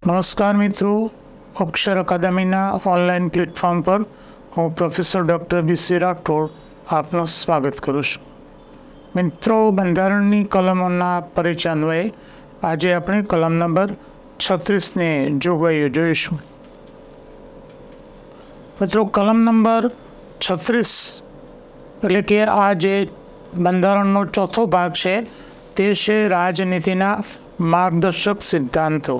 નમસ્કાર મિત્રો, અક્ષર અકાદમીના online platform પર હું પ્રોફેસર ડૉક્ટર બી.સી. રાઠોડ આપનું સ્વાગત કરું છું. મિત્રો, બંધારણની કલમોના પરિચય અન્વયે આજે આપણે કલમ નંબર 36ની જોગવાઈઓ જોઈશું. મિત્રો, કલમ નંબર 36 એટલે કે આ જે બંધારણનો ચોથો ભાગ છે તે છે રાજનીતિના માર્ગદર્શક સિદ્ધાંતો.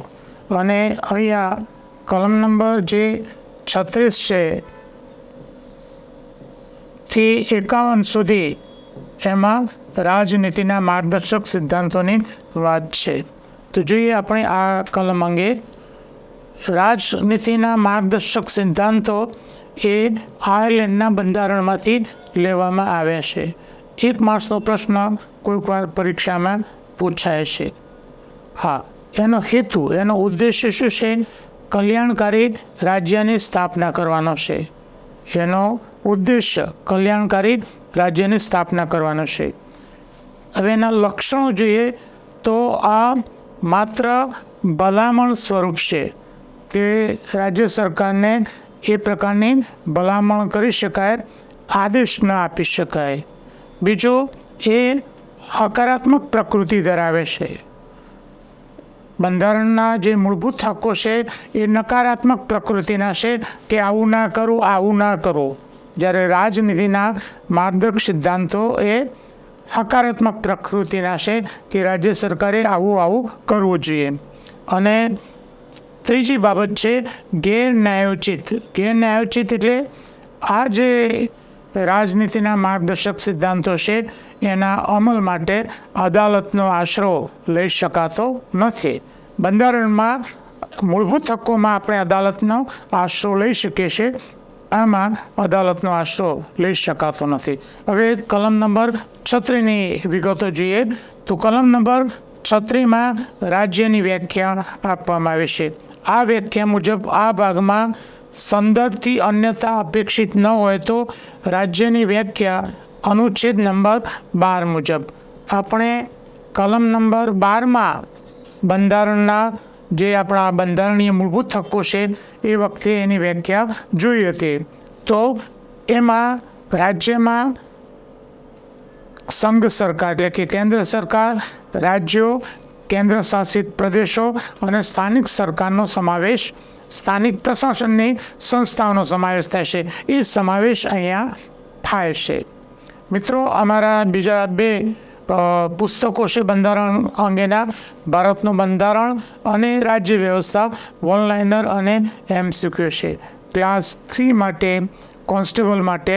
અને અહીંયા કલમ નંબર જે 36 છે થી 51 સુધી એમાં રાજનીતિના માર્ગદર્શક સિદ્ધાંતોની વાત છે. તો જોઈએ આપણે આ કલમ અંગે. રાજનીતિના માર્ગદર્શક સિદ્ધાંતો એ આયર્લેન્ડના બંધારણમાંથી લેવામાં આવ્યા છે. 1 માર્ક્સનો પ્રશ્ન કોઈક વાર પરીક્ષામાં પૂછાય છે. હા, એનો હેતુ, એનો ઉદ્દેશ્ય શું છે? કલ્યાણકારી રાજ્યની સ્થાપના કરવાનો છે. એનો ઉદ્દેશ્ય કલ્યાણકારી રાજ્યની સ્થાપના કરવાનો છે. હવે એના લક્ષણો જોઈએ તો આ માત્ર ભલામણ સ્વરૂપ છે કે રાજ્ય સરકારને એ પ્રકારની ભલામણ કરી શકાય, આદેશ ન આપી શકાય. બીજું, એ હકારાત્મક પ્રકૃતિ ધરાવે છે. બંધારણના જે મૂળભૂત હક્કો છે એ નકારાત્મક પ્રકૃતિના છે કે આવું ના કરું, આવું ના કરો. જ્યારે રાજનીતિના માર્ગદર્શક સિદ્ધાંતો એ હકારાત્મક પ્રકૃતિના છે કે રાજ્ય સરકારે આવું કરવું જોઈએ. અને ત્રીજી બાબત છે ગેરન્યાયોચિત. ગેરન્યાયોચિત એટલે આ જે રાજનીતિના માર્ગદર્શક સિદ્ધાંતો છે એના અમલ માટે અદાલતનો આશરો લઈ શકાતો નથી. બંધારણમાં મૂળભૂત હક્કોમાં આપણે અદાલતનો આશરો લઈ શકીએ છીએ, આમાં અદાલતનો આશરો લઈ શકાતો નથી. હવે કલમ નંબર 36ની વિગતો જોઈએ તો કલમ નંબર 36માં રાજ્યની વ્યાખ્યા આપવામાં આવી છે. આ વ્યાખ્યા મુજબ આ ભાગમાં સંદર્ભથી અન્યથા અપેક્ષિત ન હોય તો રાજ્યની વ્યાખ્યા અનુચ્છેદ નંબર 12 મુજબ. આપણે કલમ નંબર 12માં બંધારણના જે આપણા બંધારણીય મૂળભૂત હક્કો છે એ વખતે એની વ્યાખ્યા જોઈ હતી. તો એમાં રાજ્યમાં સંઘ સરકાર એટલે કે કેન્દ્ર સરકાર, રાજ્યો, કેન્દ્ર શાસિત પ્રદેશો અને સ્થાનિક સરકારનો સમાવેશ, સ્થાનિક પ્રશાસનની સંસ્થાઓનો સમાવેશ થાય છે. એ સમાવેશ અહીંયા થાય છે. મિત્રો, અમારા બીજા 2 પુસ્તકો છે બંધારણ અંગેના, ભારતનું બંધારણ અને રાજ્ય વ્યવસ્થા, વન લાઇનર અને MCQ છે. ક્લાસ 3 માટે, કોન્સ્ટેબલ માટે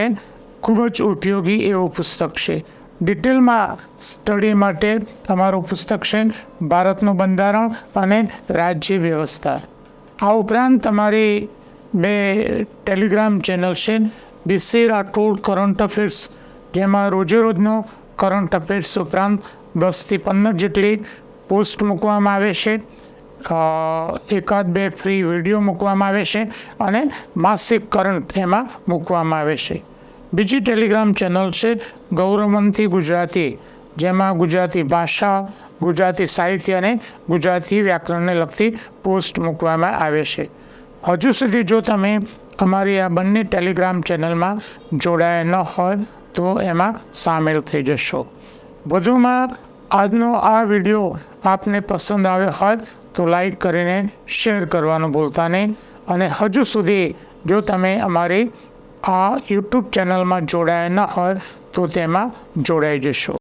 ખૂબ જ ઉપયોગી એવું પુસ્તક છે. ડિટેલમાં સ્ટડી માટે અમારું પુસ્તક છે ભારતનું બંધારણ અને રાજ્ય વ્યવસ્થા. આ ઉપરાંત તમારી 2 ટેલિગ્રામ ચેનલ છે, બી.સી. રાઠોડ કરંટ અફેર્સ, જેમાં રોજેરોજનો કરંટ અફેર્સ ઉપરાંત 10થી 15 જેટલી પોસ્ટ મૂકવામાં આવે છે. 1-2 ફ્રી વિડીયો મૂકવામાં આવે છે અને માસિક કરંટ એમાં મૂકવામાં આવે છે. બીજી ટેલિગ્રામ ચેનલ છે ગૌરવંતી ગુજરાતી, જેમાં ગુજરાતી ભાષા, ગુજરાતી સાહિત્ય અને ગુજરાતી વ્યાકરણને લગતી પોસ્ટ મૂકવામાં આવે છે. હજુ સુધી જો તમે અમારી આ બંને ટેલિગ્રામ ચેનલમાં જોડાયા ન હોય તો એમાં સામેલ થઈ જશો. વધુમાં આજનો આ વિડીયો આપને પસંદ આવ્યો હોય તો લાઈક કરીને શેર કરવાનું ભૂલતા નહીં. અને હજુ સુધી જો તમે અમારી આ યુટ્યુબ ચેનલમાં જોડાયા ન હોય તો તેમાં જોડાઈ જશો.